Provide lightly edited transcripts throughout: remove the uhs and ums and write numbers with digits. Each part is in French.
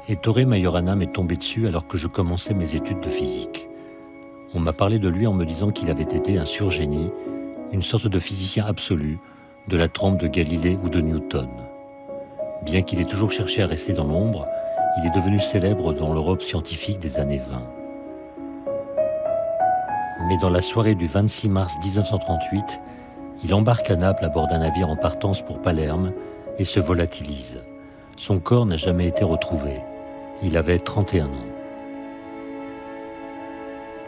Ettore Majorana m'est tombé dessus alors que je commençais mes études de physique. On m'a parlé de lui en me disant qu'il avait été un surgénie, une sorte de physicien absolu, de la trempe de Galilée ou de Newton. Bien qu'il ait toujours cherché à rester dans l'ombre, il est devenu célèbre dans l'Europe scientifique des années 20. Mais dans la soirée du 26 mars 1938, il embarque à Naples à bord d'un navire en partance pour Palerme et se volatilise. Son corps n'a jamais été retrouvé. Il avait 31 ans.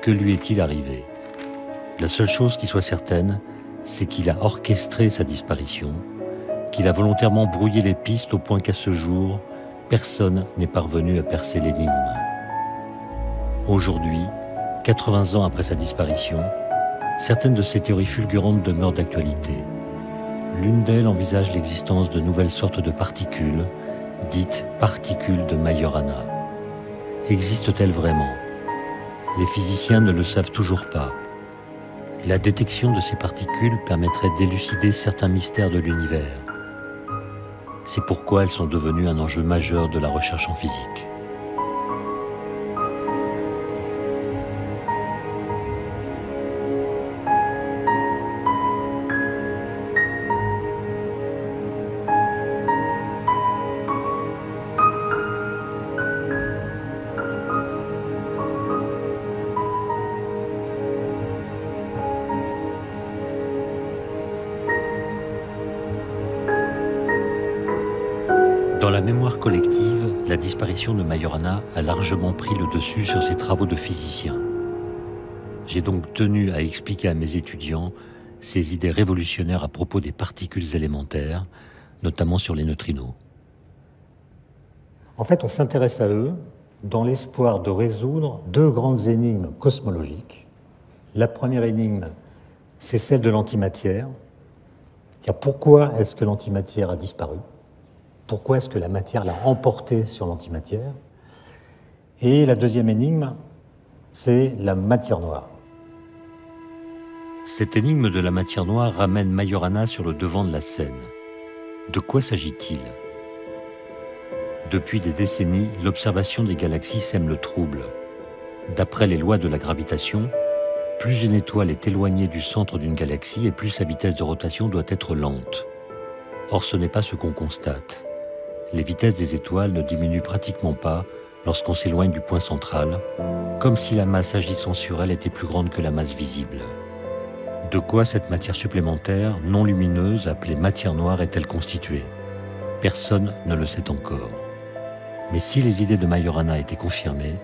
Que lui est-il arrivé? La seule chose qui soit certaine, c'est qu'il a orchestré sa disparition, qu'il a volontairement brouillé les pistes au point qu'à ce jour, personne n'est parvenu à percer l'énigme. Aujourd'hui, 80 ans après sa disparition, certaines de ces théories fulgurantes demeurent d'actualité. L'une d'elles envisage l'existence de nouvelles sortes de particules, dites particules de Majorana. Existent-elles vraiment? Les physiciens ne le savent toujours pas. La détection de ces particules permettrait d'élucider certains mystères de l'univers. C'est pourquoi elles sont devenues un enjeu majeur de la recherche en physique. Dans la mémoire collective, la disparition de Majorana a largement pris le dessus sur ses travaux de physicien. J'ai donc tenu à expliquer à mes étudiants ses idées révolutionnaires à propos des particules élémentaires, notamment sur les neutrinos. En fait, on s'intéresse à eux dans l'espoir de résoudre deux grandes énigmes cosmologiques. La première énigme, c'est celle de l'antimatière. Pourquoi est-ce que l'antimatière a disparu ? Pourquoi est-ce que la matière l'a emporté sur l'antimatière? Et la deuxième énigme, c'est la matière noire. Cette énigme de la matière noire ramène Majorana sur le devant de la scène. De quoi s'agit-il? Depuis des décennies, l'observation des galaxies sème le trouble. D'après les lois de la gravitation, plus une étoile est éloignée du centre d'une galaxie et plus sa vitesse de rotation doit être lente. Or, ce n'est pas ce qu'on constate. Les vitesses des étoiles ne diminuent pratiquement pas lorsqu'on s'éloigne du point central, comme si la masse agissant sur elle était plus grande que la masse visible. De quoi cette matière supplémentaire, non lumineuse, appelée matière noire, est-elle constituée? Personne ne le sait encore. Mais si les idées de Majorana étaient confirmées,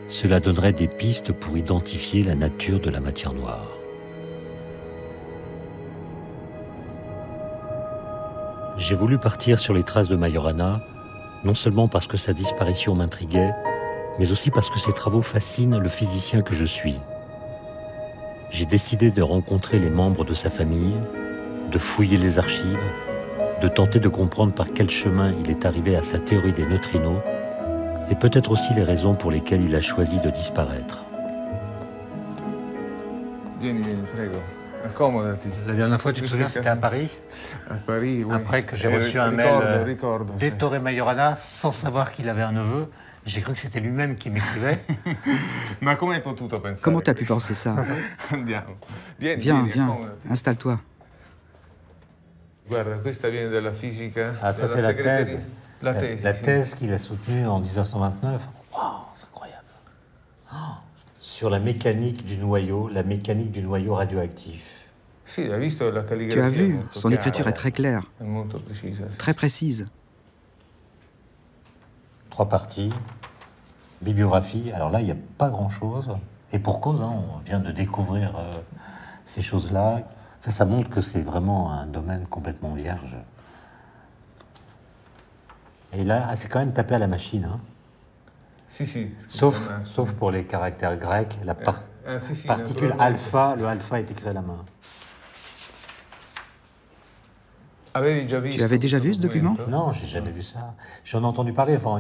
cela donnerait des pistes pour identifier la nature de la matière noire. J'ai voulu partir sur les traces de Majorana, non seulement parce que sa disparition m'intriguait, mais aussi parce que ses travaux fascinent le physicien que je suis. J'ai décidé de rencontrer les membres de sa famille, de fouiller les archives, de tenter de comprendre par quel chemin il est arrivé à sa théorie des neutrinos, et peut-être aussi les raisons pour lesquelles il a choisi de disparaître. Vieni, prego. Accomodati. La dernière fois, tu te souviens, c'était à Paris? À Paris, oui. Après que j'ai reçu un mail d'Ettore Majorana sans savoir qu'il avait un neveu. J'ai cru que c'était lui-même qui m'écrivait. Ma come hai potuto pensare? Comment t'as pu penser ça? Andiamo. Vieni, Viens, vieni, viens, accomodati. installe-toi. Guarda, questa viene dalla fisica. Ah, ça della c'est la segreteria. thèse. La thèse. La sì. thèse qu'il a soutenue en 1929. Wow, c'est incroyable. Oh, sur la mécanique du noyau radioactif. Sì, hai visto la Tu calligrafia? as vu, molto son chiara, écriture est très claire, è molto precisa. très précise. 3 parties, bibliographie. Alors là, il n'y a pas grand-chose. Et pour cause, hein, on vient de découvrir ces choses-là. Ça montre que c'est vraiment un domaine complètement vierge. Et là, c'est quand même tapé à la machine. Hein. Sì, sì. Sauf pour les caractères grecs. La sì, sì, particule naturalmente. alpha, le alpha est écrit à la main. Avevi già visto Tu avais déjà questo vu ce document? documento? Non, j'ai jamais vu ça. J'en ai entendu parler, enfin,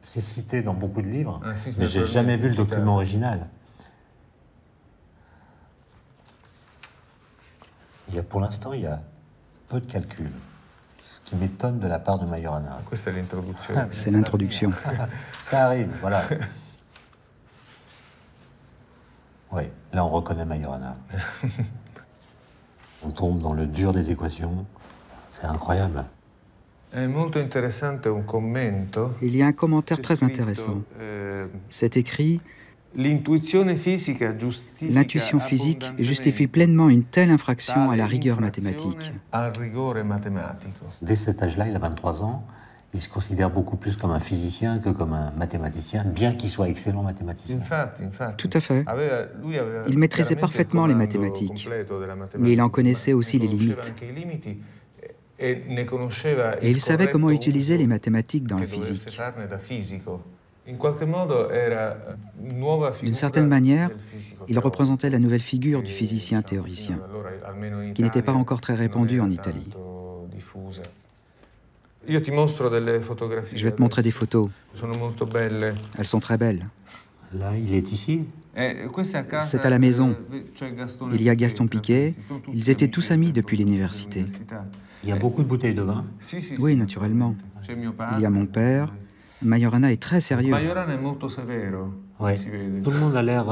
c'est cité dans beaucoup de livres, Ah, si, mais j'ai naturellement, jamais vu le citato. document original. Pour l'instant, il y a peu de calculs, ce qui m'étonne de la part de Majorana. Questa è l'introduzione. C'est l'introduction. Ça arrive, voilà. Oui, là on reconnaît Majorana. On tombe dans le dur des équations. C'est incroyable. È molto interessante un commento. Il y a un commentaire C'è très scritto, intéressant. C'est écrit: L'intuizione fisica giustifica l'intuition physique abbondantemente justifie pleinement une telle infraction à tale la rigueur infrazione mathématique. al rigore matematico. Dès cet âge-là, il a 23 ans, il se considère beaucoup plus comme un physicien que comme un mathématicien, bien qu'il soit excellent mathématicien. Infatti. Tout à fait. Lui aveva Il maîtrisait chiaramente parfaitement il les comando mathématiques, completo della matematica, mais il en connaissait ma aussi les conosceva limites. anche i limiti e ne conosceva Et il savait comment corretto utiliser uso les mathématiques dans la che dovesse physique. farne da fisico. In qualche modo era nuova figura D'une certaine manière, del fisico il teorico, représentait la nouvelle figure du che, physicien diciamo, théoricien, fino ad allora, almeno in qui n'était pas Italia, encore très non répandu era en Italie. tanto diffusa. Io ti mostro delle fotografie. Je vais te montrer des photos. Sono molto belle. Elles sont très belles. Là, il est ici. C'est à la maison. Il y a Gaston Piquet. Ils étaient tous amis depuis l'université. Il y a beaucoup de bouteilles de vin. Oui, naturellement. Il y a mon père. Majorana est très sérieux. Majorana è molto severo. Ouais. Si vede. Tout le monde a l'air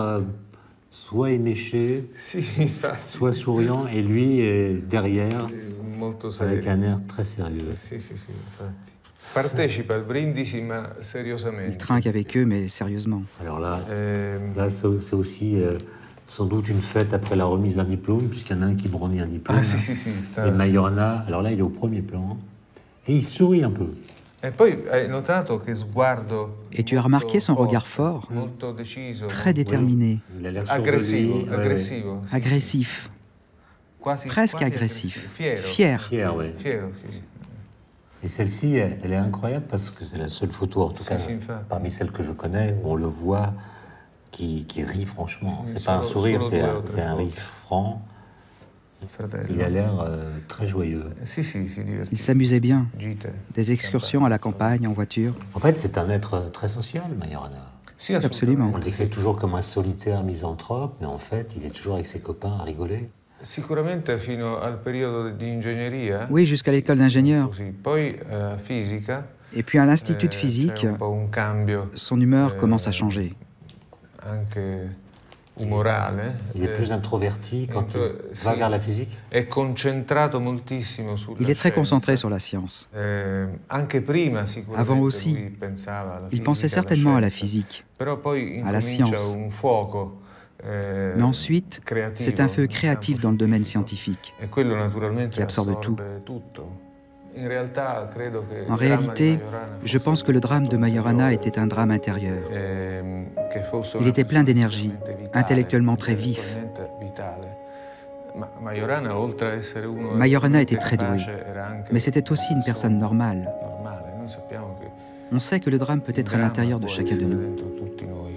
soit éméché, Sì, infatti. soit souriant, et lui est derrière, Molto avec serio. un air très sérieux. Sì, infatti. Partecipa al brindisi, ma Il seriosamente. trinque avec eux, mais sérieusement. Alors là, Ehm, là c'est aussi sans doute une fête après la remise d'un diplôme, puisqu'il y en a un qui brandit un diplôme. Ah, sì, sta... Et Majorana, alors là, il est au premier plan, et il sourit un peu. E poi hai notato che sguardo. Et tu as remarqué son regard fort, molto deciso, très déterminé, Il a l'air sûr de aggressivo, lui. Ouais, aggressivo. Sì, agressif, quasi, presque quasi agressif, Fiero. fier. Fier, ouais. Fiero, sì. Et celle-ci, elle est incroyable parce que c'est la seule photo, en tout cas, si, infatti. parmi celles que je connais, où on le voit qui rit franchement. Sì, C'est pas un solo- sourire, solo c'est due un, o tre c'est un foto. rire franc. Il fratello. Il a l'air très joyeux. Sì, si Il divertiva. s'amusait bien. Gite. Des excursions à la campagne, en voiture. En fait, c'est un être très social, Majorana. Sì, Absolument. On le décrit toujours comme un solitaire misanthrope, mais en fait, il est toujours avec ses copains à rigoler. Sicuramente fino al periodo di ingegneria. Oui, jusqu'à l'école d'ingénieur. Così. Poi fisica. Et puis à l'institut de c'è physique, un po' un cambio son humeur commence à changer. anche umorale. Il est plus introverti quand il va sì. vers la physique. È concentrato moltissimo sulla Il est très scienza. concentré sur la science. Anche prima sicuramente Avant aussi, lui pensava alla Il fisica, pensait alla certainement à la scienza. physique. Però poi à la incomincia science. un fuoco Mais ensuite, c'est un feu créatif dans le domaine scientifique. E quello naturalmente qui absorbe tout. tutto. In realtà, credo che En il dramma di réalité, Majorana je pense que le drame de Majorana était un drame intérieur. che fosse Il una était plein d'énergie, persona vitale, intellectuellement très vif. intellettualmente vitale. Ma Majorana, oltre a essere uno Majorana était très doué, capace, era anche mais c'était aussi une personne normale. normale. Noi sappiamo che On sait que le drame peut être à l'intérieur de chacun de nous. dentro tutti noi.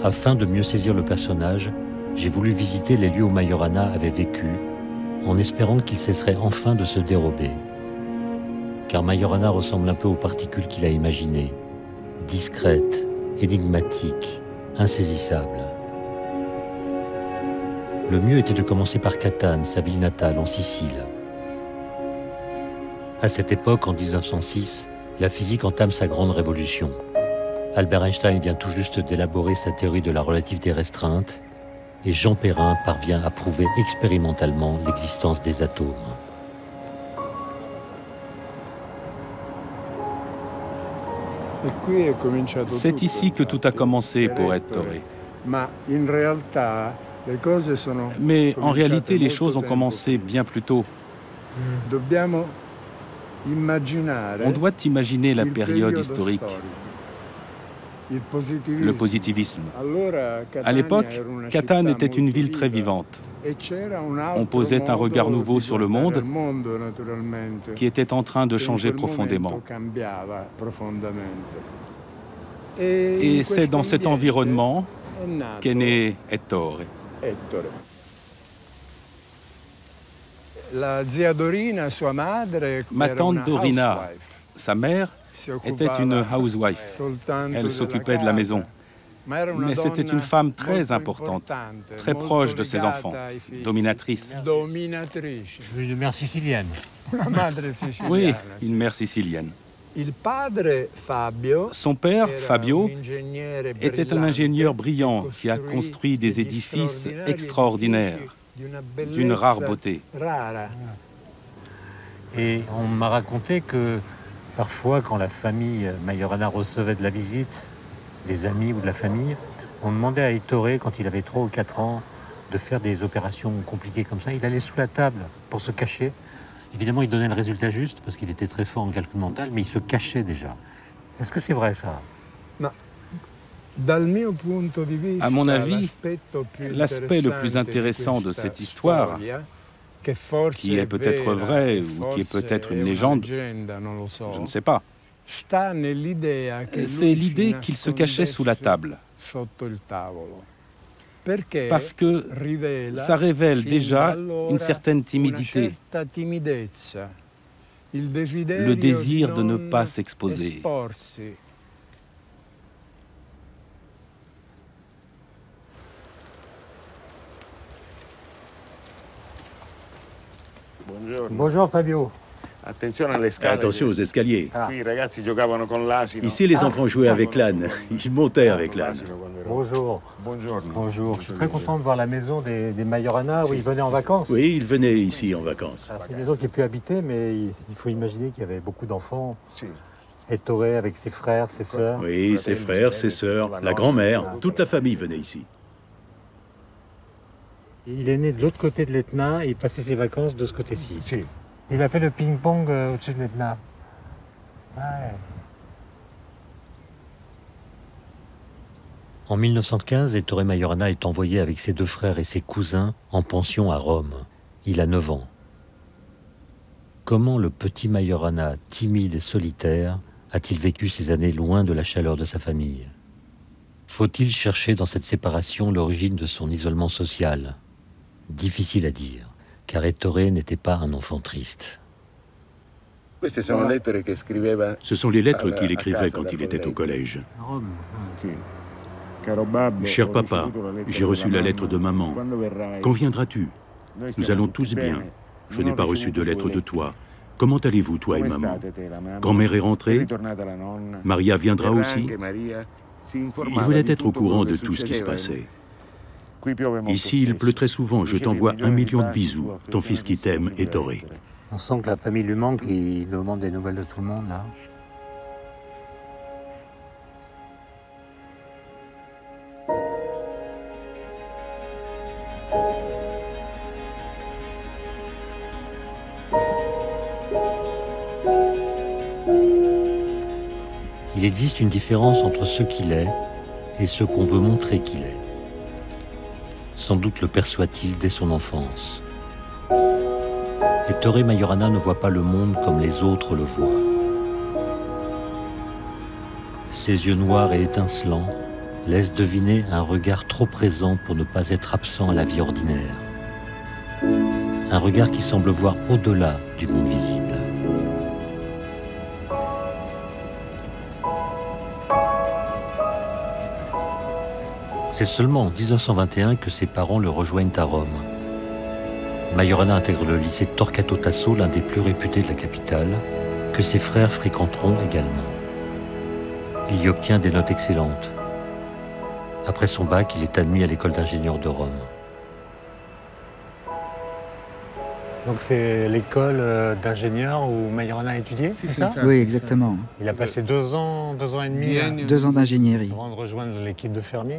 Afin de mieux saisir le personnage, j'ai voulu visiter les lieux où Majorana avait vécu, en espérant qu'il cesserait enfin de se dérober. Car Majorana ressemble un peu aux particules qu'il a imaginées, discrètes, énigmatiques, insaisissables. Le mieux était de commencer par Catane, sa ville natale, en Sicile. À cette époque, en 1906, la physique entame sa grande révolution. Albert Einstein vient tout juste d'élaborer sa théorie de la relativité restreinte et Jean Perrin parvient à prouver expérimentalement l'existence des atomes. C'est ici que tout a commencé pour Ettore. Mais en réalité, les choses ont commencé bien plus tôt. On doit imaginer la période historique, le positivisme. À l'époque, Catane était une ville très vivante. On posait un regard nouveau sur le monde qui était en train de changer profondément. Et c'est dans cet environnement qu'est né Ettore. Ma tante Dorina, sa mère, était une housewife. Elle s'occupait de la maison. Mais c'était une femme très importante, très proche de ses enfants, dominatrice. Une mère sicilienne. Oui, une mère sicilienne. Son père, Fabio, était un ingénieur brillant qui a construit des édifices extraordinaires, d'une rare beauté. Et on m'a raconté que parfois, quand la famille Majorana recevait de la visite, des amis ou de la famille, on demandait à Ettore, quand il avait 3 ou 4 ans, de faire des opérations compliquées comme ça. Il allait sous la table pour se cacher. Évidemment, il donnait le résultat juste parce qu'il était très fort en calcul mental, mais il se cachait déjà. Est-ce que c'est vrai, ça? À mon avis, l'aspect le plus intéressant de cette histoire, qui est peut-être vrai ou qui est peut-être une légende, je ne sais pas, c'est l'idée qu'il se cachait sous la table. Parce que ça révèle déjà une certaine timidité, le désir de ne pas s'exposer. Bonjour Fabio. Attention aux escaliers. Ici, les enfants jouaient avec l'âne. Ils montaient avec l'âne. Bonjour. Bonjour. Je suis très content de voir la maison des Majorana où ils venaient en vacances. Oui, ils venaient ici en vacances. C'est une maison qui est plus habitée, mais il faut imaginer qu'il y avait beaucoup d'enfants. Ettore avec ses frères, ses sœurs. Oui, ses frères, ses sœurs, la grand-mère, toute la famille venait ici. Il est né de l'autre côté de l'Etna et il passait ses vacances de ce côté-ci. Il a fait le ping-pong au-dessus de l'Etna. Ouais. En 1915, Ettore Majorana est envoyé avec ses 2 frères et ses cousins en pension à Rome. Il a 9 ans. Comment le petit Majorana, timide et solitaire, a-t-il vécu ces années loin de la chaleur de sa famille? Faut-il chercher dans cette séparation l'origine de son isolement social? Difficile à dire, car Ettore n'était pas un enfant triste. Ce sont les lettres qu'il écrivait quand il était au collège. Cher papa, j'ai reçu la lettre de maman. Quand viendras-tu? Nous allons tous bien. Je n'ai pas reçu de lettre de toi. Comment allez-vous, toi et maman? Grand-mère est rentrée? Maria viendra aussi? Il voulait être au courant de tout ce qui se passait. Ici, il pleut très souvent. Je t'envoie 1 million de bisous. Ton fils qui t'aime, Ettore. On sent que la famille lui manque, il demande des nouvelles de tout le monde, là. Il existe une différence entre ce qu'il est et ce qu'on veut montrer qu'il est. Sans doute le perçoit-il dès son enfance. Ettore Majorana ne voit pas le monde comme les autres le voient. Ses yeux noirs et étincelants laissent deviner un regard trop présent pour ne pas être absent à la vie ordinaire. Un regard qui semble voir au-delà du monde visible. C'est seulement en 1921 que ses parents le rejoignent à Rome. Majorana intègre le lycée Torquato Tasso, l'un des plus réputés de la capitale, que ses frères fréquenteront également. Il y obtient des notes excellentes. Après son bac, il est admis à l'école d'ingénieurs de Rome. Donc c'est l'école d'ingénieurs où Majorana a étudié, c'est ça? Oui, exactement. Il a passé 2 ans et demi 2 ans d'ingénierie. avant de rejoindre l'équipe de Fermi.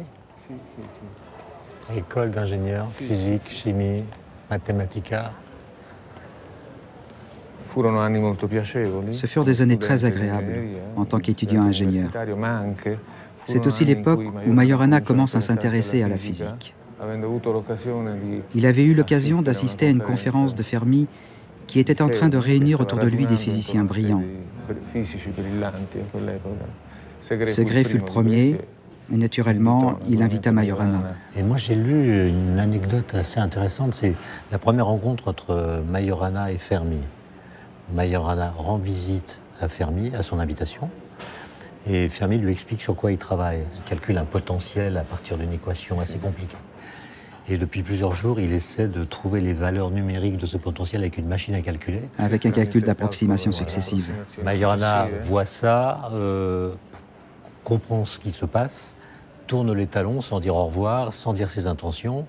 École d'ingénieurs, physique, chimie, mathématica. Ce furent des années très agréables en tant qu'étudiant ingénieur. C'est aussi l'époque où Majorana commence à s'intéresser à la physique. Il avait eu l'occasion d'assister à une conférence de Fermi qui était en train de réunir autour de lui des physiciens brillants. Segre fut le premier, et naturellement, il invita Majorana. Et moi, j'ai lu une anecdote assez intéressante, c'est la première rencontre entre Majorana et Fermi. Majorana rend visite à Fermi, à son habitation, Et Fermi lui explique sur quoi il travaille. Il calcule un potentiel à partir d'une équation assez compliquée. Et depuis plusieurs jours, il essaie de trouver les valeurs numériques de ce potentiel avec une machine à calculer. Avec un calcul d'approximation successive. Majorana voit ça, comprend ce qui se passe, tourne les talons sans dire au revoir, sans dire ses intentions,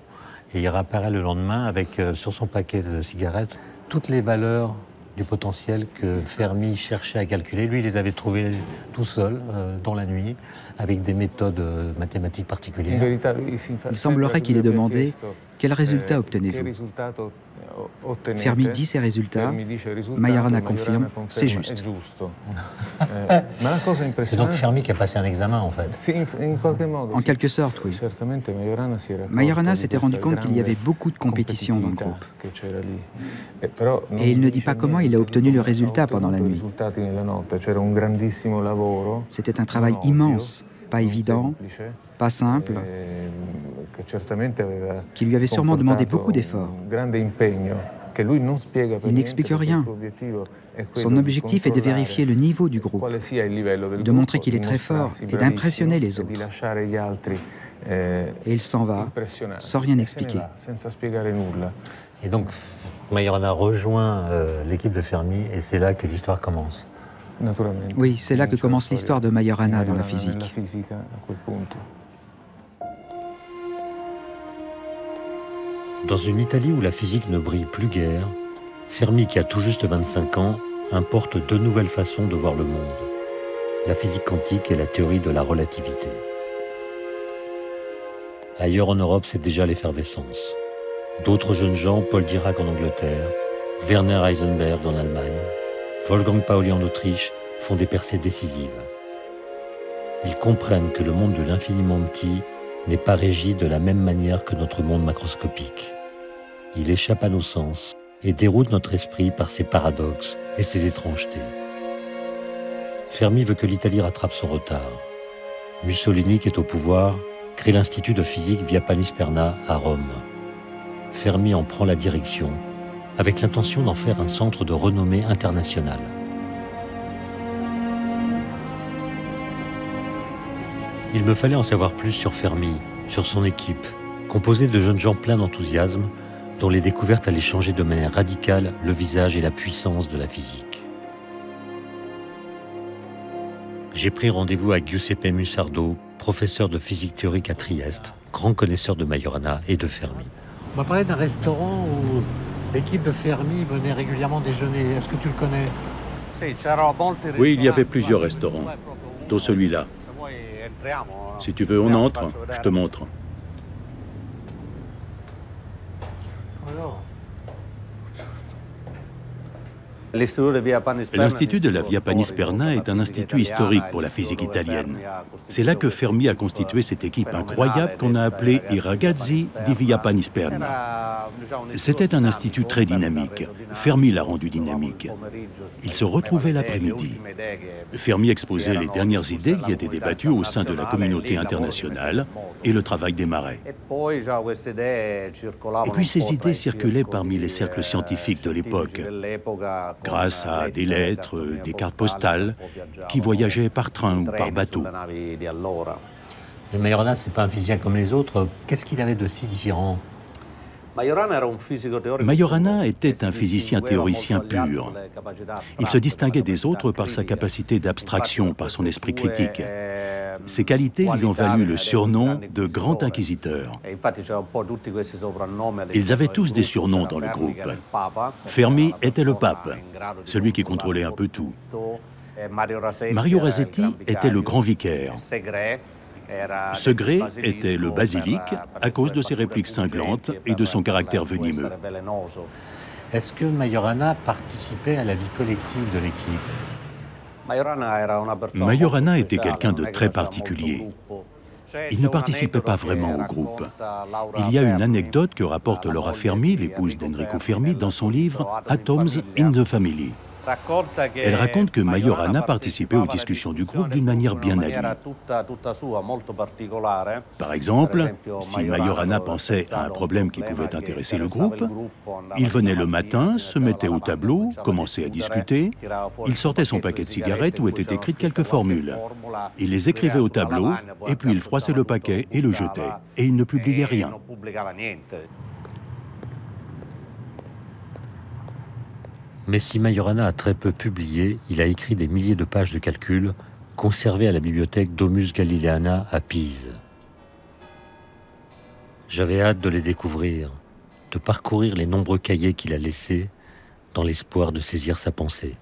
et il réapparaît le lendemain avec sur son paquet de cigarettes toutes les valeurs du potentiel que Fermi cherchait à calculer. Lui, il les avait trouvées tout seul, dans la nuit, avec des méthodes mathématiques particulières. Il semblerait qu'il ait demandé « Quel résultat obtenez-vous » Fermi dit ses résultats, Majorana confirme « C'est juste ». C'est donc Fermi qui a passé un examen, en fait. En quelque sorte, oui. Majorana s'était rendu compte qu'il y avait beaucoup de compétition dans le groupe. Et il ne dit pas comment il a obtenu le résultat pendant la nuit. C'était un travail immense, pas évident, pas simple, qui lui avait sûrement demandé beaucoup d'efforts. Il n'explique rien. Son objectif est de vérifier le niveau du groupe, de montrer qu'il est très fort et d'impressionner les autres. Et il s'en va, sans rien expliquer. Et donc, Majorana rejoint l'équipe de Fermi, et c'est là que l'histoire commence. Oui, c'est là que commence l'histoire de Majorana dans la physique. Dans une Italie où la physique ne brille plus guère, Fermi, qui a tout juste 25 ans, importe deux nouvelles façons de voir le monde. La physique quantique et la théorie de la relativité. Ailleurs en Europe, c'est déjà l'effervescence. D'autres jeunes gens, Paul Dirac en Angleterre, Werner Heisenberg en Allemagne, Wolfgang Pauli en Autriche, font des percées décisives. Ils comprennent que le monde de l'infiniment petit n'est pas régi de la même manière que notre monde macroscopique. Il échappe à nos sens et déroute notre esprit par ses paradoxes et ses étrangetés. Fermi veut que l'Italie rattrape son retard. Mussolini, qui est au pouvoir, crée l'Institut de physique Via Panisperna à Rome. Fermi en prend la direction, avec l'intention d'en faire un centre de renommée internationale. Il me fallait en savoir plus sur Fermi, sur son équipe, composée de jeunes gens pleins d'enthousiasme, dont les découvertes allaient changer de manière radicale le visage et la puissance de la physique. J'ai pris rendez-vous avec Giuseppe Musardo, professeur de physique théorique à Trieste, grand connaisseur de Majorana et de Fermi. On m'a parlé d'un restaurant où l'équipe de Fermi venait régulièrement déjeuner. Est-ce que tu le connais? Oui, il y avait plusieurs restaurants, dont celui-là. Si tu veux, on entre, je te montre. L'Institut de la Via Panisperna est un institut historique pour la physique italienne. C'est là que Fermi a constitué cette équipe incroyable qu'on a appelée I ragazzi di Via Panisperna. C'était un institut très dynamique. Fermi l'a rendu dynamique. Il se retrouvait l'après-midi. Fermi exposait les dernières idées qui étaient débattues au sein de la communauté internationale et le travail démarrait. Et puis ces idées circulaient parmi les cercles scientifiques de l'époque, grâce à des lettres, des cartes postales qui voyageaient par train ou par bateau. Mais Majorana, ce n'est pas un physicien comme les autres. Qu'est-ce qu'il avait de si différent? Majorana était un physicien théoricien pur. Il se distinguait des autres par sa capacité d'abstraction, par son esprit critique. Ces qualités lui ont valu le surnom de Grand Inquisiteur. Ils avaient tous des surnoms dans le groupe. Fermi était le pape, celui qui contrôlait un peu tout. Mario Rasetti était le grand vicaire. Segre était le basilic à cause de ses répliques cinglantes et de son caractère venimeux. Est-ce que Majorana participait à la vie collective de l'équipe? Majorana était quelqu'un de très particulier. Il ne participait pas vraiment au groupe. Il y a une anecdote que rapporte Laura Fermi, l'épouse d'Enrico Fermi, dans son livre « Atoms in the Family ». Elle raconte que Majorana participait aux discussions du groupe d'une manière bien à lui. Par exemple, si Majorana pensait à un problème qui pouvait intéresser le groupe, il venait le matin, se mettait au tableau, commençait à discuter, il sortait son paquet de cigarettes où étaient écrites quelques formules. Il les écrivait au tableau, et puis il froissait le paquet et le jetait, et il ne publiait rien. Mais si Majorana a très peu publié, il a écrit des milliers de pages de calculs conservées à la bibliothèque Domus Galileana à Pise. J'avais hâte de les découvrir, de parcourir les nombreux cahiers qu'il a laissés dans l'espoir de saisir sa pensée.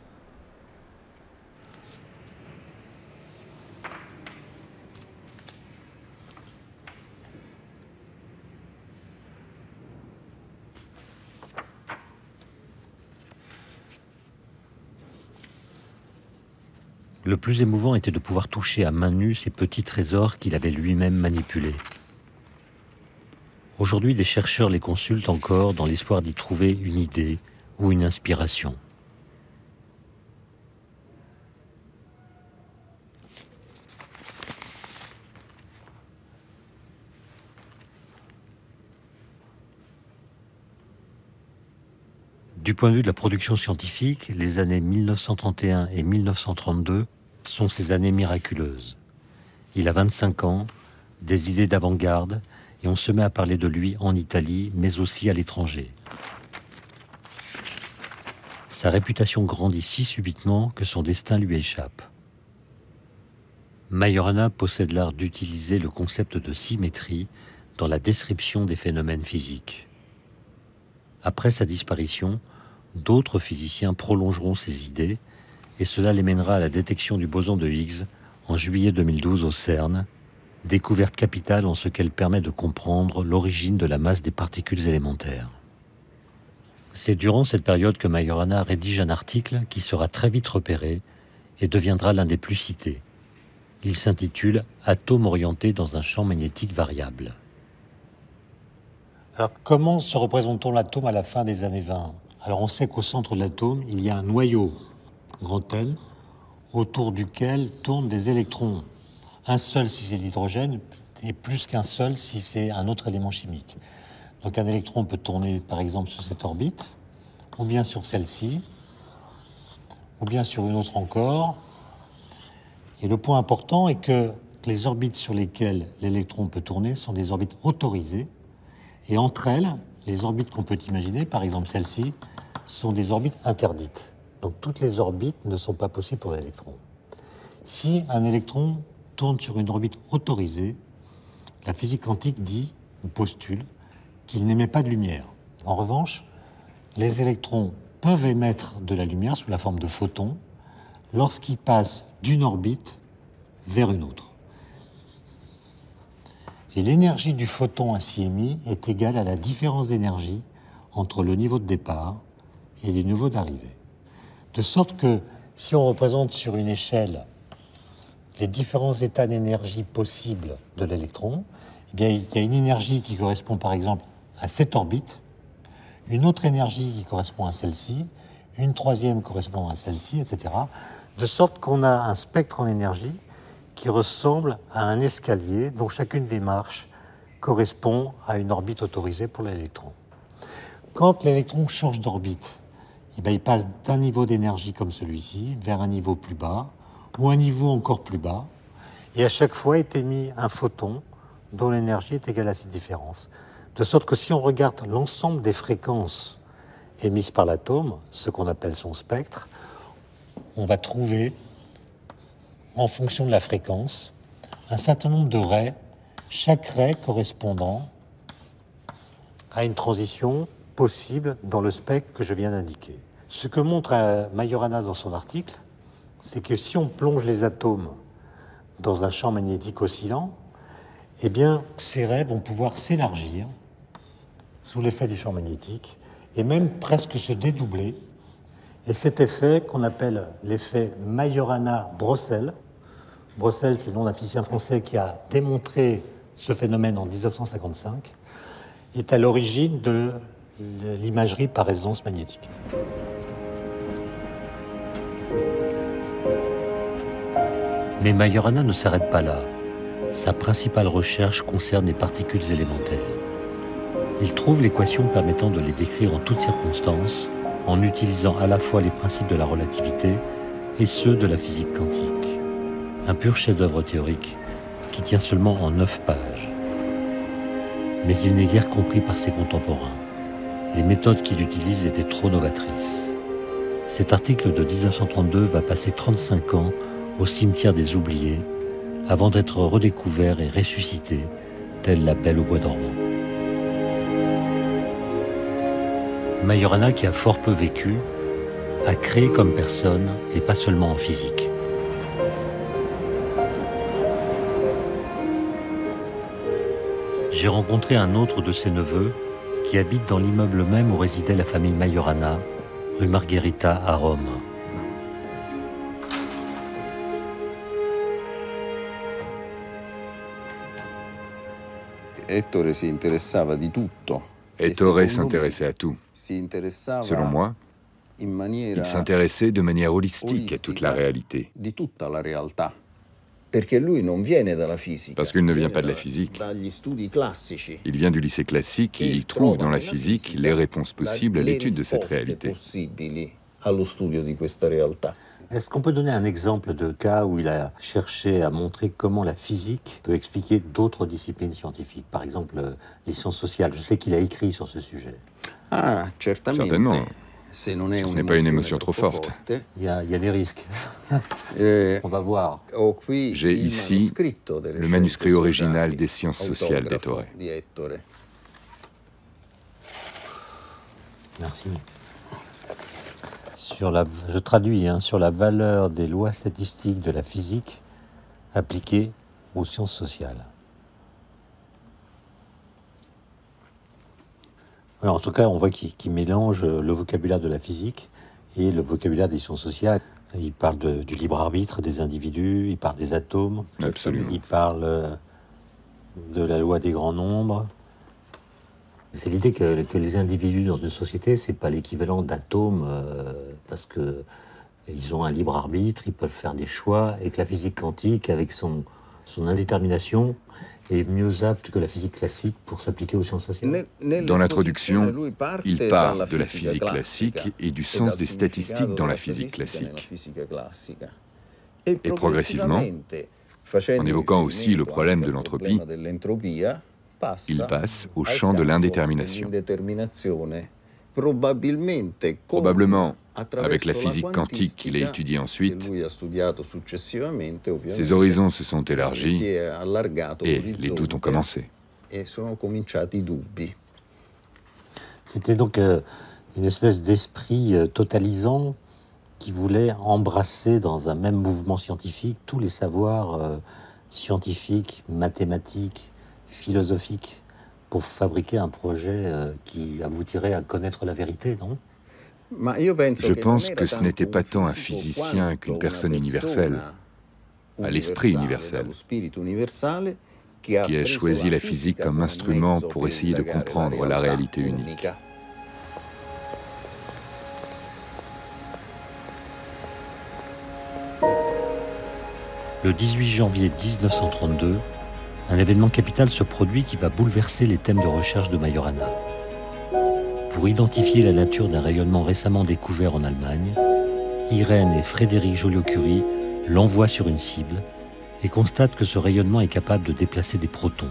Le plus émouvant était de pouvoir toucher à main nue ces petits trésors qu'il avait lui-même manipulés. Aujourd'hui, des chercheurs les consultent encore dans l'espoir d'y trouver une idée ou une inspiration. Du point de vue de la production scientifique, les années 1931 et 1932 sont ces années miraculeuses. Il a 25 ans, des idées d'avant-garde, et on se met à parler de lui en Italie, mais aussi à l'étranger. Sa réputation grandit si subitement que son destin lui échappe. Majorana possède l'art d'utiliser le concept de symétrie dans la description des phénomènes physiques. Après sa disparition, d'autres physiciens prolongeront ses idées et cela les mènera à la détection du boson de Higgs en juillet 2012 au CERN, découverte capitale en ce qu'elle permet de comprendre l'origine de la masse des particules élémentaires. C'est durant cette période que Majorana rédige un article qui sera très vite repéré et deviendra l'un des plus cités. Il s'intitule « Atomes orientés dans un champ magnétique variable ». Alors, comment se représente-t-on l'atome à la fin des années 20 ? Alors, on sait qu'au centre de l'atome, il y a un noyau, grand N, autour duquel tournent des électrons. Un seul si c'est l'hydrogène, et plus qu'un seul si c'est un autre élément chimique. Donc, un électron peut tourner, par exemple, sur cette orbite, ou bien sur celle-ci, ou bien sur une autre encore. Et le point important est que les orbites sur lesquelles l'électron peut tourner sont des orbites autorisées. Et entre elles, les orbites qu'on peut imaginer, par exemple celle-ci, sont des orbites interdites. Donc toutes les orbites ne sont pas possibles pour l'électron. Si un électron tourne sur une orbite autorisée, la physique quantique dit, ou postule, qu'il n'émet pas de lumière. En revanche, les électrons peuvent émettre de la lumière sous la forme de photons lorsqu'ils passent d'une orbite vers une autre. Et l'énergie du photon ainsi émis est égale à la différence d'énergie entre le niveau de départ et le niveau d'arrivée. De sorte que si on représente sur une échelle les différents états d'énergie possibles de l'électron, eh bien, il y a une énergie qui correspond par exemple à cette orbite, une autre énergie qui correspond à celle-ci, une troisième correspondant à celle-ci, etc. De sorte qu'on a un spectre en énergie qui ressemble à un escalier dont chacune des marches correspond à une orbite autorisée pour l'électron. Quand l'électron change d'orbite, eh bien, il passe d'un niveau d'énergie comme celui-ci vers un niveau plus bas ou un niveau encore plus bas, et à chaque fois est émis un photon dont l'énergie est égale à cette différence. De sorte que si on regarde l'ensemble des fréquences émises par l'atome, ce qu'on appelle son spectre, on va trouver, en fonction de la fréquence, un certain nombre de raies, chaque raie correspondant à une transition possible dans le spectre que je viens d'indiquer. Ce que montre Majorana dans son article, c'est que si on plonge les atomes dans un champ magnétique oscillant, eh bien, ces raies vont pouvoir s'élargir sous l'effet du champ magnétique et même presque se dédoubler. Et cet effet, qu'on appelle l'effet Majorana-Brossel, Brossel, c'est le nom d'un physicien français qui a démontré ce phénomène en 1955, est à l'origine de l'imagerie par résonance magnétique. Mais Majorana ne s'arrête pas là. Sa principale recherche concerne les particules élémentaires. Il trouve l'équation permettant de les décrire en toutes circonstances, en utilisant à la fois les principes de la relativité et ceux de la physique quantique. Un pur chef-d'œuvre théorique qui tient seulement en 9 pages. Mais il n'est guère compris par ses contemporains. Les méthodes qu'il utilise étaient trop novatrices. Cet article de 1932 va passer 35 ans au cimetière des oubliés avant d'être redécouvert et ressuscité, tel la Belle au bois dormant. Majorana, qui a fort peu vécu, a créé comme personne et pas seulement en physique. J'ai rencontré un autre de ses neveux qui habite dans l'immeuble même où résidait la famille Majorana, rue Margherita à Rome. Ettore s'intéressait à tout. Selon moi, il s'intéressait de manière holistique à toute la réalité. Parce qu'il ne vient pas de la physique. Il vient du lycée classique et il trouve dans la physique les réponses possibles à l'étude de cette réalité. Est-ce qu'on peut donner un exemple de cas où il a cherché à montrer comment la physique peut expliquer d'autres disciplines scientifiques? Par exemple, les sciences sociales. Je sais qu'il a écrit sur ce sujet. Certainement. Si ce n'est pas une émotion trop forte. Il y a des risques. On va voir. J'ai ici le manuscrit original des sciences sociales d'Ettore. Merci. Je traduis, sur la valeur des lois statistiques de la physique appliquées aux sciences sociales. Alors, en tout cas, on voit qu'il mélange le vocabulaire de la physique et le vocabulaire des sciences sociales. Il parle du libre arbitre des individus, il parle des atomes. Absolument. Il parle de la loi des grands nombres. C'est l'idée que les individus dans une société, c'est pas l'équivalent d'atomes, parce que ils ont un libre arbitre, ils peuvent faire des choix, et que la physique quantique, avec son indétermination, est mieux apte que la physique classique pour s'appliquer aux sciences sociales. Dans l'introduction, il parle de la physique classique et du sens des statistiques dans la physique classique. Et progressivement, en évoquant aussi le problème de l'entropie, il passe au champ de l'indétermination. Probablement, avec la physique quantique qu'il a étudiée ensuite, ses horizons se sont élargis et les doutes ont commencé. C'était donc une espèce d'esprit totalisant qui voulait embrasser dans un même mouvement scientifique tous les savoirs scientifiques, mathématiques, philosophiques, pour fabriquer un projet qui aboutirait à connaître la vérité, non ? Je pense que ce n'était pas tant un physicien qu'une personne universelle, à l'esprit universel, qui a choisi la physique comme instrument pour essayer de comprendre la réalité unique. Le 18 janvier 1932, un événement capital se produit qui va bouleverser les thèmes de recherche de Majorana. Pour identifier la nature d'un rayonnement récemment découvert en Allemagne, Irène et Frédéric Joliot-Curie l'envoient sur une cible et constatent que ce rayonnement est capable de déplacer des protons.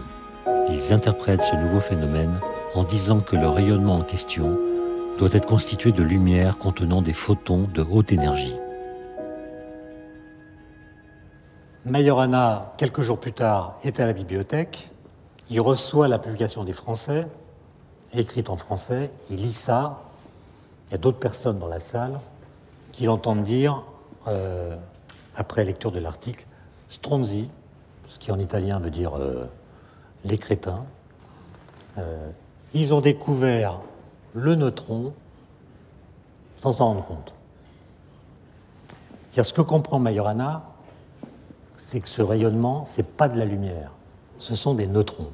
Ils interprètent ce nouveau phénomène en disant que le rayonnement en question doit être constitué de lumière contenant des photons de haute énergie. Majorana, quelques jours plus tard, est à la bibliothèque. Il reçoit la publication des Français, écrite en français. Il lit ça. Il y a d'autres personnes dans la salle qui l'entendent dire, après lecture de l'article, « Stronzi », ce qui en italien veut dire « les crétins ». Ils ont découvert le neutron sans s'en rendre compte. C'est-à-dire, ce que comprend Majorana, c'est que ce rayonnement, ce n'est pas de la lumière, ce sont des neutrons.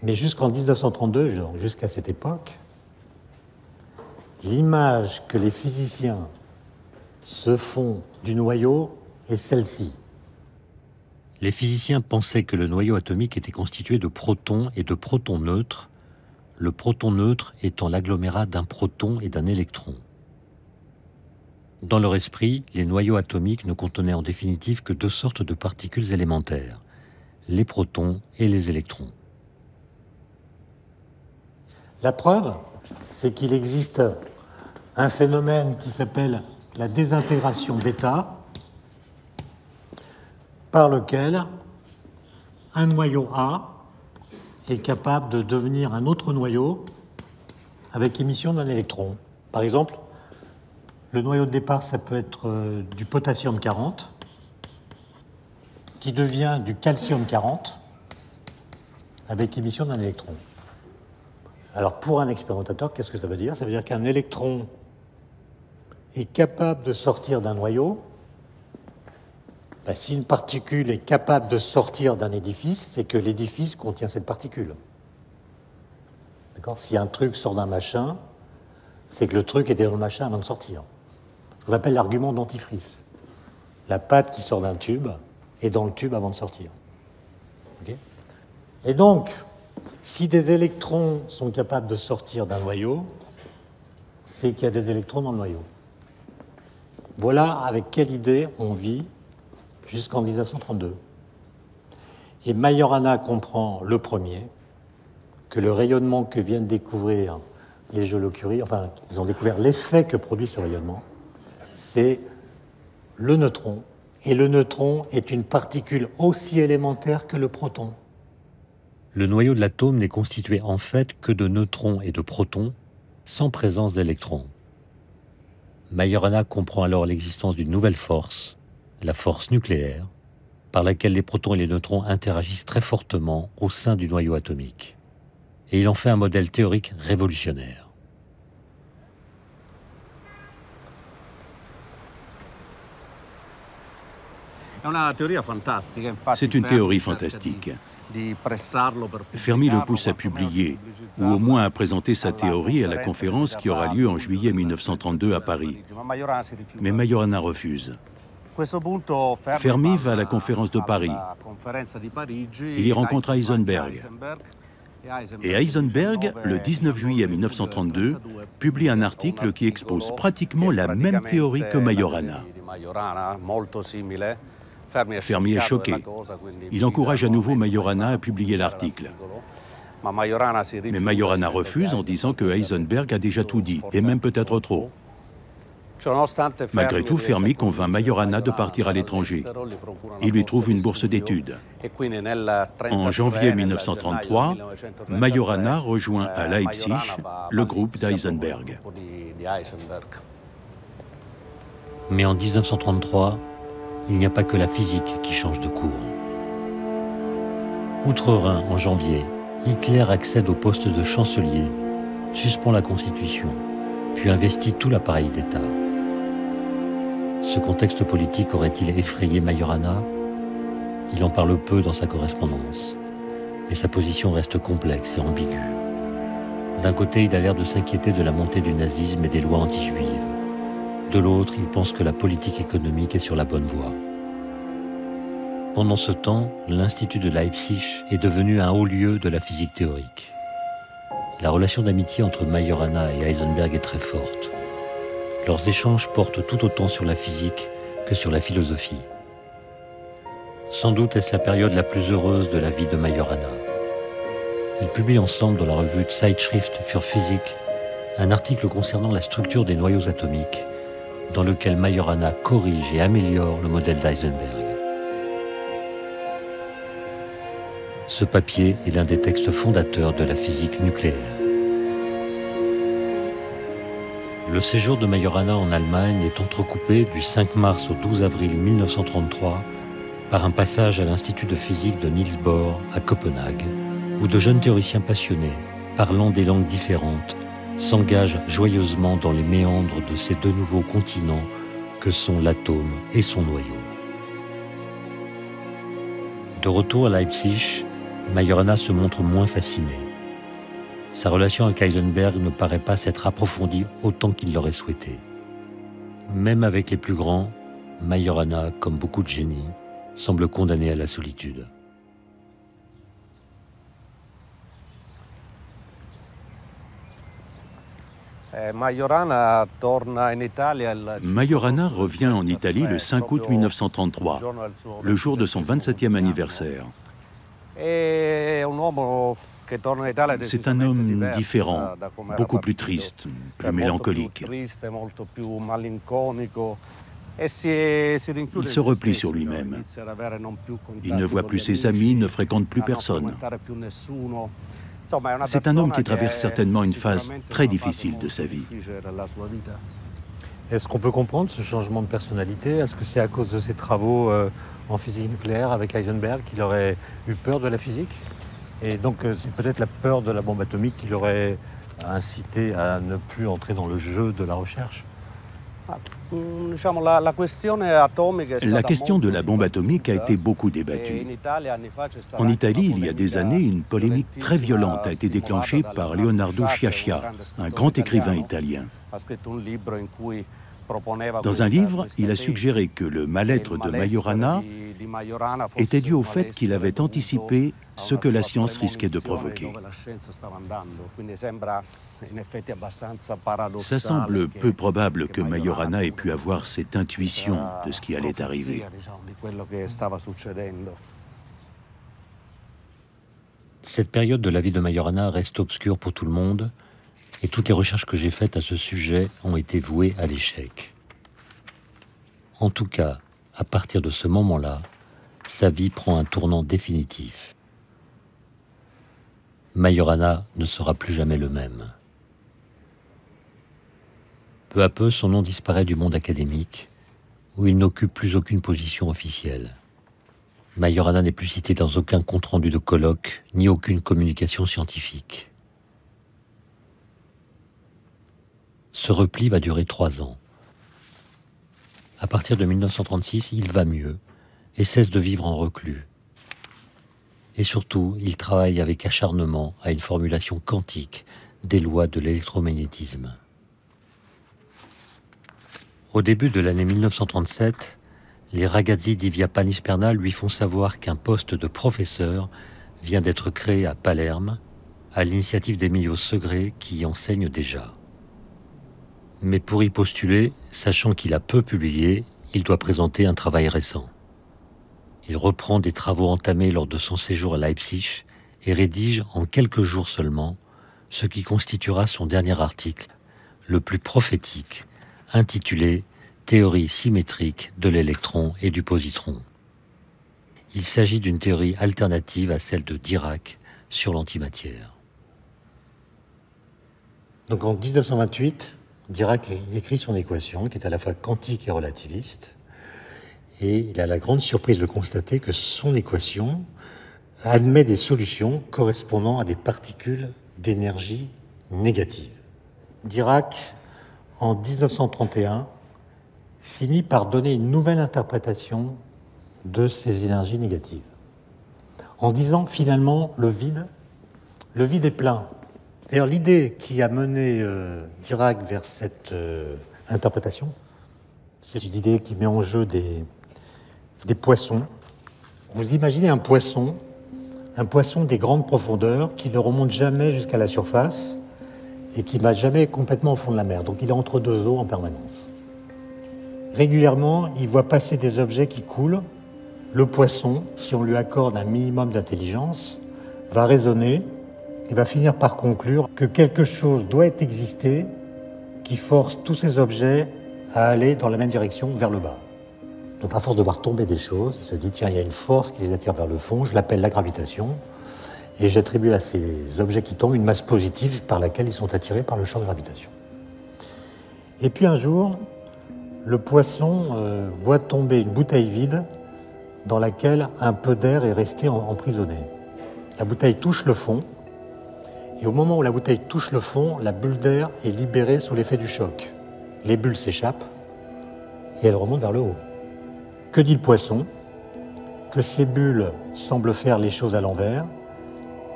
Mais jusqu'en 1932, jusqu'à cette époque, l'image que les physiciens se font du noyau est celle-ci. Les physiciens pensaient que le noyau atomique était constitué de protons et de protons neutres, le proton neutre étant l'agglomérat d'un proton et d'un électron. Dans leur esprit, les noyaux atomiques ne contenaient en définitive que deux sortes de particules élémentaires, les protons et les électrons. La preuve, c'est qu'il existe un phénomène qui s'appelle la désintégration bêta, par lequel un noyau A est capable de devenir un autre noyau avec émission d'un électron. Par exemple, le noyau de départ, ça peut être du potassium 40, qui devient du calcium 40 avec émission d'un électron. Alors pour un expérimentateur, qu'est-ce que ça veut dire? Ça veut dire qu'un électron est capable de sortir d'un noyau. Ben, si une particule est capable de sortir d'un édifice, c'est que l'édifice contient cette particule. D'accord? Si un truc sort d'un machin, c'est que le truc était dans le machin avant de sortir. Ce qu'on appelle l'argument dentifrice. La pâte qui sort d'un tube est dans le tube avant de sortir. Okay? Et donc, si des électrons sont capables de sortir d'un noyau, c'est qu'il y a des électrons dans le noyau. Voilà avec quelle idée on vit jusqu'en 1932. Et Majorana comprend le premier, que le rayonnement que viennent découvrir les Joliot-Curie, enfin, ils ont découvert l'effet que produit ce rayonnement, c'est le neutron. Et le neutron est une particule aussi élémentaire que le proton. Le noyau de l'atome n'est constitué en fait que de neutrons et de protons, sans présence d'électrons. Majorana comprend alors l'existence d'une nouvelle force, la force nucléaire, par laquelle les protons et les neutrons interagissent très fortement au sein du noyau atomique. Et il en fait un modèle théorique révolutionnaire. C'est une théorie fantastique. Fermi le pousse à publier, ou au moins à présenter sa théorie à la conférence qui aura lieu en juillet 1932 à Paris. Mais Majorana refuse. Fermi va à la conférence de Paris. Il y rencontre Heisenberg. Et Heisenberg, le 19 juillet 1932, publie un article qui expose pratiquement la même théorie que Majorana. Fermi est choqué. Il encourage à nouveau Majorana à publier l'article. Mais Majorana refuse en disant que Heisenberg a déjà tout dit, et même peut-être trop. Malgré tout, Fermi convainc Majorana de partir à l'étranger. Il lui trouve une bourse d'études. En janvier 1933, Majorana rejoint à Leipzig le groupe d'Heisenberg. Mais en 1933, il n'y a pas que la physique qui change de cours. Outre-Rhin, en janvier, Hitler accède au poste de chancelier, suspend la Constitution, puis investit tout l'appareil d'État. Ce contexte politique aurait-il effrayé Majorana? Il en parle peu dans sa correspondance, mais sa position reste complexe et ambiguë. D'un côté, il a l'air de s'inquiéter de la montée du nazisme et des lois anti-juives. De l'autre, il pense que la politique économique est sur la bonne voie. Pendant ce temps, l'Institut de Leipzig est devenu un haut lieu de la physique théorique. La relation d'amitié entre Majorana et Heisenberg est très forte. Leurs échanges portent tout autant sur la physique que sur la philosophie. Sans doute est-ce la période la plus heureuse de la vie de Majorana. Ils publient ensemble dans la revue Zeitschrift für Physik un article concernant la structure des noyaux atomiques, dans lequel Majorana corrige et améliore le modèle d'Heisenberg. Ce papier est l'un des textes fondateurs de la physique nucléaire. Le séjour de Majorana en Allemagne est entrecoupé du 5 mars au 12 avril 1933 par un passage à l'Institut de physique de Niels Bohr à Copenhague, où de jeunes théoriciens passionnés, parlant des langues différentes, s'engagent joyeusement dans les méandres de ces deux nouveaux continents que sont l'atome et son noyau. De retour à Leipzig, Majorana se montre moins fasciné. Sa relation avec Heisenberg ne paraît pas s'être approfondie autant qu'il l'aurait souhaité. Même avec les plus grands, Majorana, comme beaucoup de génies, semble condamné à la solitude. Majorana revient en Italie le 5 août 1933, le jour de son 27e anniversaire. C'est un homme différent, beaucoup plus triste, plus mélancolique. Il se replie sur lui-même. Il ne voit plus ses amis, ne fréquente plus personne. C'est un homme qui traverse certainement une phase très difficile de sa vie. Est-ce qu'on peut comprendre ce changement de personnalité? Est-ce que c'est à cause de ses travaux en physique nucléaire avec Heisenberg qu'il aurait eu peur de la physique? Et donc c'est peut-être la peur de la bombe atomique qui l'aurait incité à ne plus entrer dans le jeu de la recherche? La question de la bombe atomique a été beaucoup débattue. En Italie, il y a des années, une polémique très violente a été déclenchée par Leonardo Sciascia, un grand écrivain italien. Dans un livre, il a suggéré que le mal-être de Majorana était dû au fait qu'il avait anticipé ce que la science risquait de provoquer. Ça semble peu probable que Majorana ait pu avoir cette intuition de ce qui allait arriver. Cette période de la vie de Majorana reste obscure pour tout le monde, et toutes les recherches que j'ai faites à ce sujet ont été vouées à l'échec. En tout cas, à partir de ce moment-là, sa vie prend un tournant définitif. Majorana ne sera plus jamais le même. Peu à peu, son nom disparaît du monde académique, où il n'occupe plus aucune position officielle. Majorana n'est plus cité dans aucun compte-rendu de colloque, ni aucune communication scientifique. Ce repli va durer 3 ans. À partir de 1936, il va mieux et cesse de vivre en reclus. Et surtout, il travaille avec acharnement à une formulation quantique des lois de l'électromagnétisme. Au début de l'année 1937, les ragazzi di Via Panisperna lui font savoir qu'un poste de professeur vient d'être créé à Palerme, à l'initiative d'Emilio Segre qui y enseigne déjà. Mais pour y postuler, sachant qu'il a peu publié, il doit présenter un travail récent. Il reprend des travaux entamés lors de son séjour à Leipzig et rédige en quelques jours seulement ce qui constituera son dernier article, le plus prophétique, intitulé « Théorie symétrique de l'électron et du positron ». Il s'agit d'une théorie alternative à celle de Dirac sur l'antimatière. Donc en 1928, Dirac écrit son équation, qui est à la fois quantique et relativiste, et il a la grande surprise de constater que son équation admet des solutions correspondant à des particules d'énergie négative. Dirac, en 1931, finit par donner une nouvelle interprétation de ces énergies négatives, en disant finalement le vide est plein. D'ailleurs, l'idée qui a mené Dirac vers cette interprétation, c'est une idée qui met en jeu des poissons. Vous imaginez un poisson des grandes profondeurs qui ne remonte jamais jusqu'à la surface et qui ne va jamais complètement au fond de la mer. Donc il est entre deux eaux en permanence. Régulièrement, il voit passer des objets qui coulent. Le poisson, si on lui accorde un minimum d'intelligence, va raisonner et va finir par conclure que quelque chose doit exister qui force tous ces objets à aller dans la même direction, vers le bas. Donc à force de voir tomber des choses, il se dit, tiens, il y a une force qui les attire vers le fond, je l'appelle la gravitation, et j'attribue à ces objets qui tombent une masse positive par laquelle ils sont attirés par le champ de gravitation. Et puis un jour, le poisson voit tomber une bouteille vide dans laquelle un peu d'air est resté emprisonné. La bouteille touche le fond, et au moment où la bouteille touche le fond, la bulle d'air est libérée sous l'effet du choc. Les bulles s'échappent et elles remontent vers le haut. Que dit le poisson? Que ces bulles semblent faire les choses à l'envers,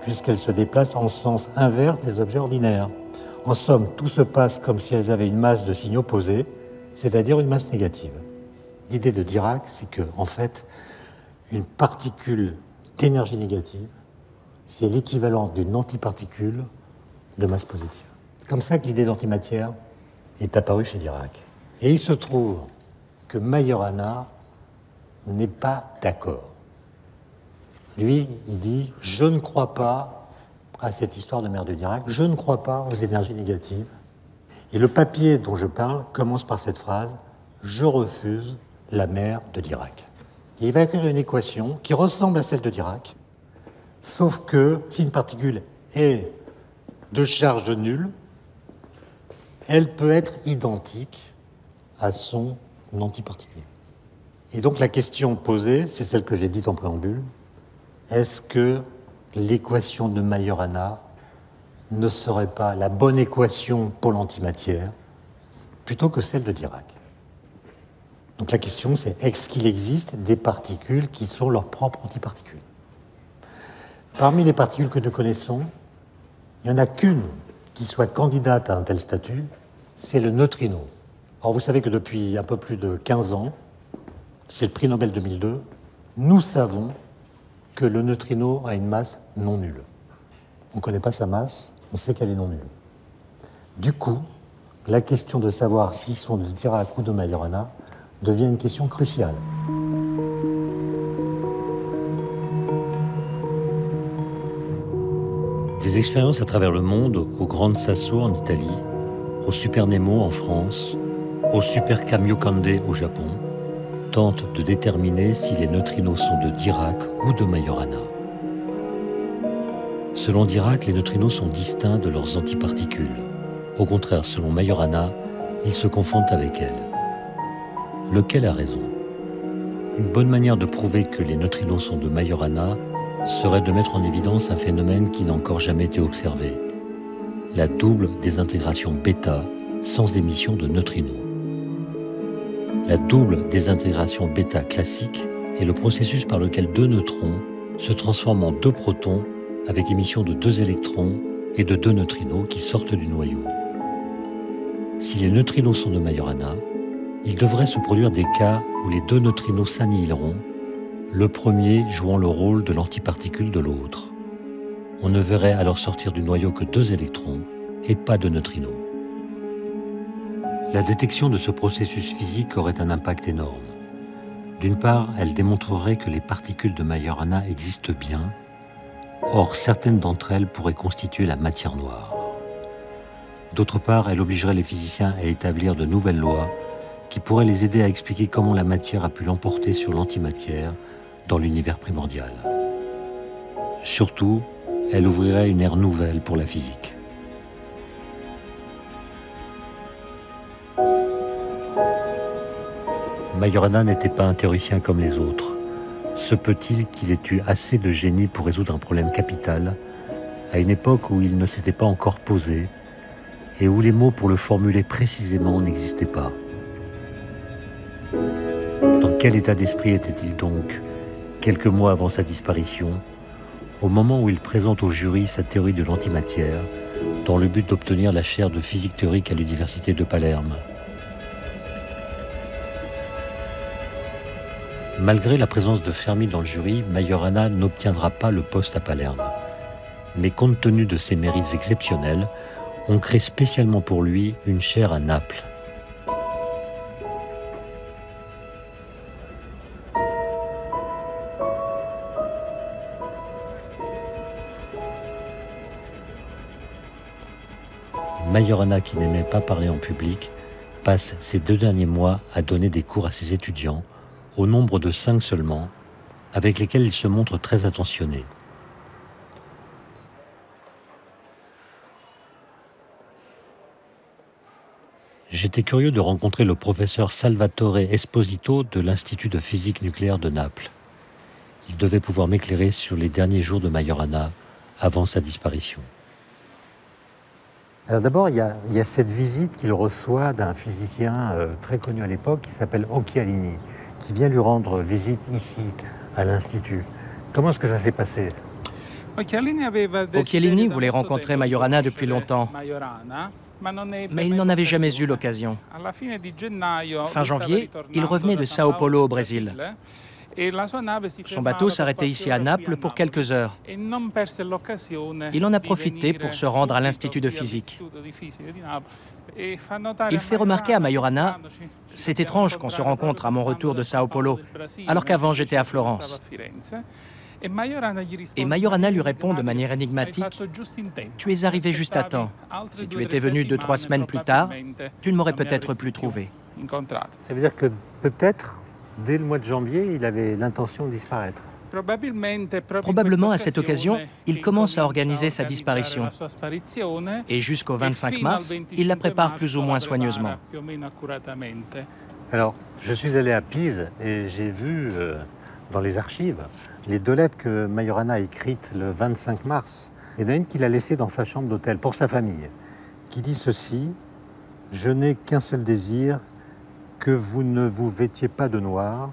puisqu'elles se déplacent en sens inverse des objets ordinaires. En somme, tout se passe comme si elles avaient une masse de signes opposés, c'est-à-dire une masse négative. L'idée de Dirac, c'est que, en fait, une particule d'énergie négative, c'est l'équivalent d'une antiparticule de masse positive. C'est comme ça que l'idée d'antimatière est apparue chez Dirac. Et il se trouve que Majorana n'est pas d'accord. Lui, il dit « Je ne crois pas à cette histoire de mère de Dirac, je ne crois pas aux énergies négatives. » Et le papier dont je parle commence par cette phrase « Je refuse la mère de Dirac ». Et il va écrire une équation qui ressemble à celle de Dirac, sauf que si une particule est de charge nulle, elle peut être identique à son antiparticule. Et donc la question posée, c'est celle que j'ai dite en préambule, est-ce que l'équation de Majorana ne serait pas la bonne équation pour l'antimatière plutôt que celle de Dirac? Donc la question c'est, est-ce qu'il existe des particules qui sont leurs propres antiparticules? Parmi les particules que nous connaissons, il n'y en a qu'une qui soit candidate à un tel statut, c'est le neutrino. Alors vous savez que depuis un peu plus de 15 ans, c'est le prix Nobel 2002, nous savons que le neutrino a une masse non nulle. On ne connaît pas sa masse, on sait qu'elle est non nulle. Du coup, la question de savoir s'ils sont de Dirac ou de Majorana devient une question cruciale. Des expériences à travers le monde, au Grand Sasso en Italie, au Super Nemo en France, au Super Kamiokande au Japon, tentent de déterminer si les neutrinos sont de Dirac ou de Majorana. Selon Dirac, les neutrinos sont distincts de leurs antiparticules. Au contraire, selon Majorana, ils se confondent avec elles. Lequel a raison? Une bonne manière de prouver que les neutrinos sont de Majorana serait de mettre en évidence un phénomène qui n'a encore jamais été observé, la double désintégration bêta sans émission de neutrinos. La double désintégration bêta classique est le processus par lequel deux neutrons se transforment en deux protons avec émission de deux électrons et de deux neutrinos qui sortent du noyau. Si les neutrinos sont de Majorana, il devrait se produire des cas où les deux neutrinos s'annihileront, le premier jouant le rôle de l'antiparticule de l'autre. On ne verrait alors sortir du noyau que deux électrons et pas de neutrinos. La détection de ce processus physique aurait un impact énorme. D'une part, elle démontrerait que les particules de Majorana existent bien, or certaines d'entre elles pourraient constituer la matière noire. D'autre part, elle obligerait les physiciens à établir de nouvelles lois qui pourraient les aider à expliquer comment la matière a pu l'emporter sur l'antimatière dans l'univers primordial. Surtout, elle ouvrirait une ère nouvelle pour la physique. Majorana n'était pas un théoricien comme les autres. Se peut-il qu'il ait eu assez de génie pour résoudre un problème capital à une époque où il ne s'était pas encore posé et où les mots pour le formuler précisément n'existaient pas? Dans quel état d'esprit était-il donc, quelques mois avant sa disparition, au moment où il présente au jury sa théorie de l'antimatière, dans le but d'obtenir la chaire de physique théorique à l'université de Palerme? Malgré la présence de Fermi dans le jury, Majorana n'obtiendra pas le poste à Palerme. Mais compte tenu de ses mérites exceptionnels, on crée spécialement pour lui une chaire à Naples. Majorana, qui n'aimait pas parler en public, passe ces 2 derniers mois à donner des cours à ses étudiants, au nombre de 5 seulement, avec lesquels il se montre très attentionné. J'étais curieux de rencontrer le professeur Salvatore Esposito de l'Institut de physique nucléaire de Naples. Il devait pouvoir m'éclairer sur les derniers jours de Majorana avant sa disparition. Alors d'abord, il y a cette visite qu'il reçoit d'un physicien très connu à l'époque qui s'appelle Occhialini, qui vient lui rendre visite ici, à l'Institut. Comment est-ce que ça s'est passé? Occhialini voulait rencontrer Majorana depuis longtemps, mais il n'en avait jamais eu l'occasion. Fin janvier, il revenait de Sao Paulo au Brésil. Son bateau s'arrêtait ici à Naples pour quelques heures. Il en a profité pour se rendre à l'Institut de physique. Il fait remarquer à Majorana « C'est étrange qu'on se rencontre à mon retour de Sao Paulo, alors qu'avant j'étais à Florence. » Et Majorana lui répond de manière énigmatique « Tu es arrivé juste à temps. Si tu étais venu 2-3 semaines plus tard, tu ne m'aurais peut-être plus trouvé. » Ça veut dire que peut-être, dès le mois de janvier, il avait l'intention de disparaître. Probablement à cette occasion, il commence à organiser sa disparition. Et jusqu'au 25 mars, il la prépare plus ou moins soigneusement. Alors, je suis allé à Pise et j'ai vu dans les archives les 2 lettres que Majorana a écrites le 25 mars. Il y en a une qu'il a laissée dans sa chambre d'hôtel pour sa famille, qui dit ceci: « Je n'ai qu'un seul désir, que vous ne vous vêtiez pas de noir.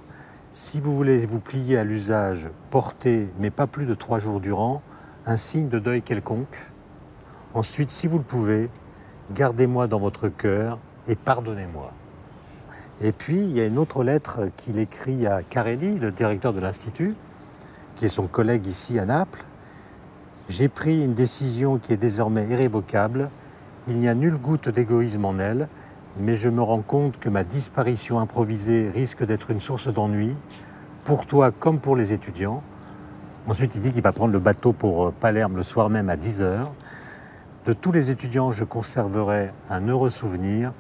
Si vous voulez vous plier à l'usage, portez, mais pas plus de 3 jours durant, un signe de deuil quelconque. Ensuite, si vous le pouvez, gardez-moi dans votre cœur et pardonnez-moi. » Et puis, il y a une autre lettre qu'il écrit à Carelli, le directeur de l'Institut, qui est son collègue ici à Naples. « J'ai pris une décision qui est désormais irrévocable. Il n'y a nulle goutte d'égoïsme en elle, mais je me rends compte que ma disparition improvisée risque d'être une source d'ennui, pour toi comme pour les étudiants. » Ensuite, il dit qu'il va prendre le bateau pour Palerme le soir même à 10 h. « De tous les étudiants, je conserverai un heureux souvenir,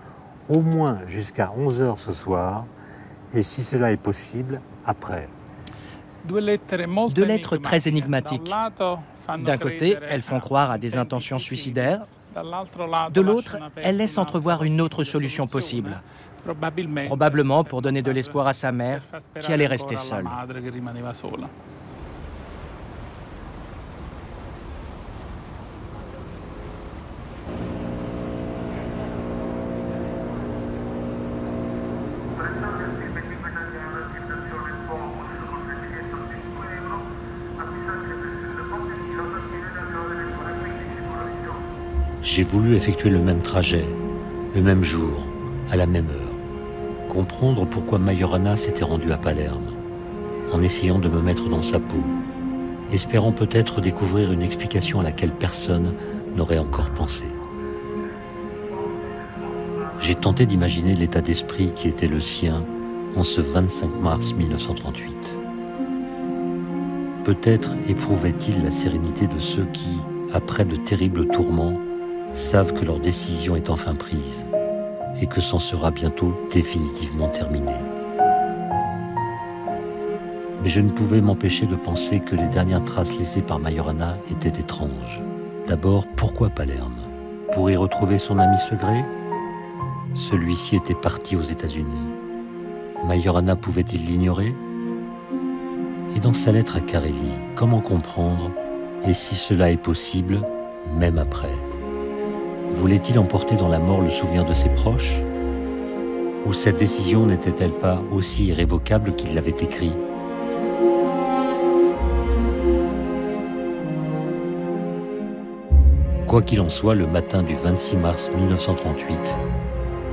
au moins jusqu'à 11 h ce soir, et si cela est possible, après. » 2 lettres très énigmatiques. D'un côté, elles font croire à des intentions suicidaires. De l'autre, elles laissent entrevoir une autre solution possible. Probablement pour donner de l'espoir à sa mère, qui allait rester seule. J'ai voulu effectuer le même trajet, le même jour, à la même heure. Comprendre pourquoi Majorana s'était rendu à Palerme, en essayant de me mettre dans sa peau, espérant peut-être découvrir une explication à laquelle personne n'aurait encore pensé. J'ai tenté d'imaginer l'état d'esprit qui était le sien en ce 25 mars 1938. Peut-être éprouvait-il la sérénité de ceux qui, après de terribles tourments, savent que leur décision est enfin prise et que c'en sera bientôt définitivement terminé. Mais je ne pouvais m'empêcher de penser que les dernières traces laissées par Majorana étaient étranges. D'abord, pourquoi Palerme? Pour y retrouver son ami Segré? Celui-ci était parti aux États-Unis. Majorana pouvait-il l'ignorer? Et dans sa lettre à Carelli, comment comprendre, et si cela est possible, même après? Voulait-il emporter dans la mort le souvenir de ses proches? Ou cette décision n'était-elle pas aussi irrévocable qu'il l'avait écrit? Quoi qu'il en soit, le matin du 26 mars 1938,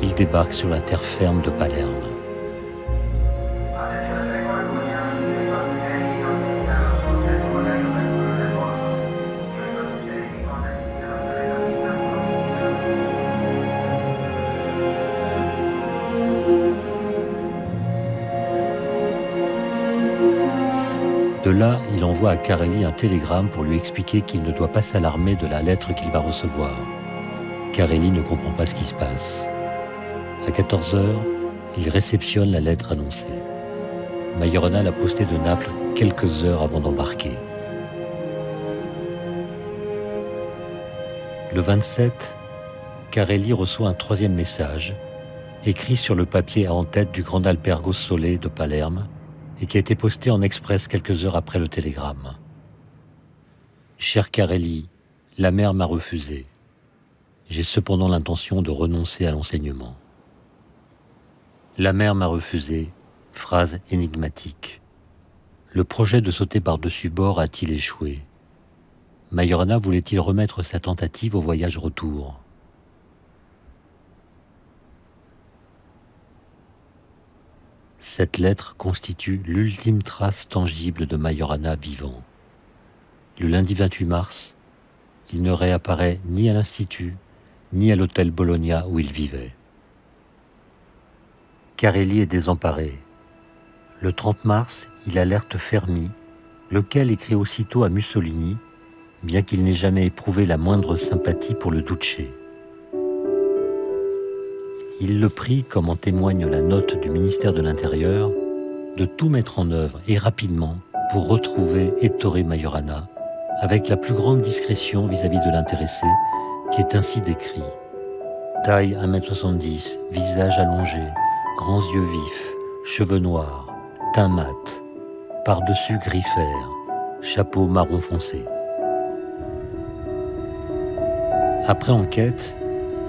il débarque sur la terre ferme de Palerme. De là, il envoie à Carelli un télégramme pour lui expliquer qu'il ne doit pas s'alarmer de la lettre qu'il va recevoir. Carelli ne comprend pas ce qui se passe. À 14 h, il réceptionne la lettre annoncée. Majorana l'a postée de Naples quelques heures avant d'embarquer. Le 27, Carelli reçoit un 3e message, écrit sur le papier à en-tête du Grand Albergo Sole de Palerme, et qui a été posté en express quelques heures après le télégramme. « Cher Carelli, la mère m'a refusé. J'ai cependant l'intention de renoncer à l'enseignement. » La mère m'a refusé, phrase énigmatique. Le projet de sauter par-dessus bord a-t-il échoué? Majorana voulait-il remettre sa tentative au voyage retour? Cette lettre constitue l'ultime trace tangible de Majorana vivant. Le lundi 28 mars, il ne réapparaît ni à l'Institut, ni à l'hôtel Bologna où il vivait. Carelli est désemparé. Le 30 mars, il alerte Fermi, lequel écrit aussitôt à Mussolini, bien qu'il n'ait jamais éprouvé la moindre sympathie pour le Duce. Il le prie, comme en témoigne la note du ministère de l'Intérieur, de tout mettre en œuvre et rapidement pour retrouver Ettore Majorana, avec la plus grande discrétion vis-à-vis de l'intéressé, qui est ainsi décrit. Taille 1m70, visage allongé, grands yeux vifs, cheveux noirs, teint mat, par-dessus gris fer, chapeau marron foncé. Après enquête,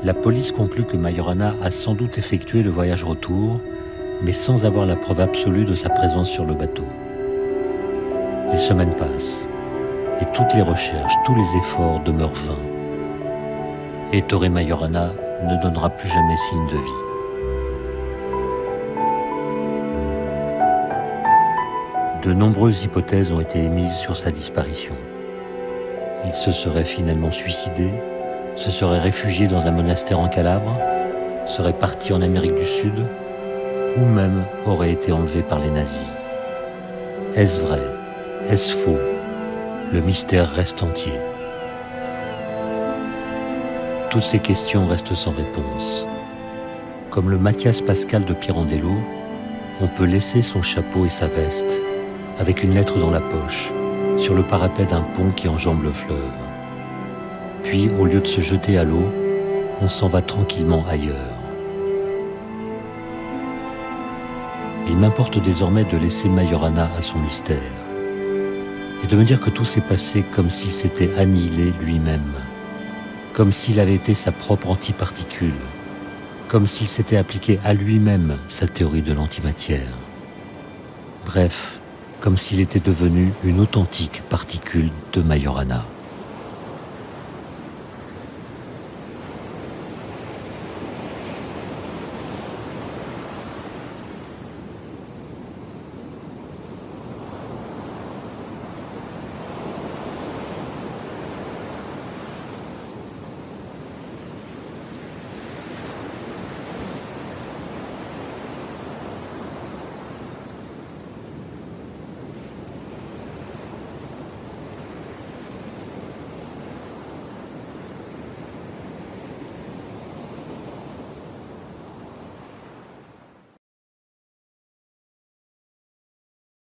la police conclut que Majorana a sans doute effectué le voyage retour, mais sans avoir la preuve absolue de sa présence sur le bateau. Les semaines passent, et toutes les recherches, tous les efforts demeurent vains. Ettore Majorana ne donnera plus jamais signe de vie. De nombreuses hypothèses ont été émises sur sa disparition. Il se serait finalement suicidé, se serait réfugié dans un monastère en Calabre, serait parti en Amérique du Sud, ou même aurait été enlevé par les nazis. Est-ce vrai? Est-ce faux? Le mystère reste entier. Toutes ces questions restent sans réponse. Comme le Mathias Pascal de Pirandello, on peut laisser son chapeau et sa veste, avec une lettre dans la poche, sur le parapet d'un pont qui enjambe le fleuve. Puis, au lieu de se jeter à l'eau, on s'en va tranquillement ailleurs. Il m'importe désormais de laisser Majorana à son mystère, et de me dire que tout s'est passé comme s'il s'était annihilé lui-même, comme s'il avait été sa propre antiparticule, comme s'il s'était appliqué à lui-même sa théorie de l'antimatière. Bref, comme s'il était devenu une authentique particule de Majorana.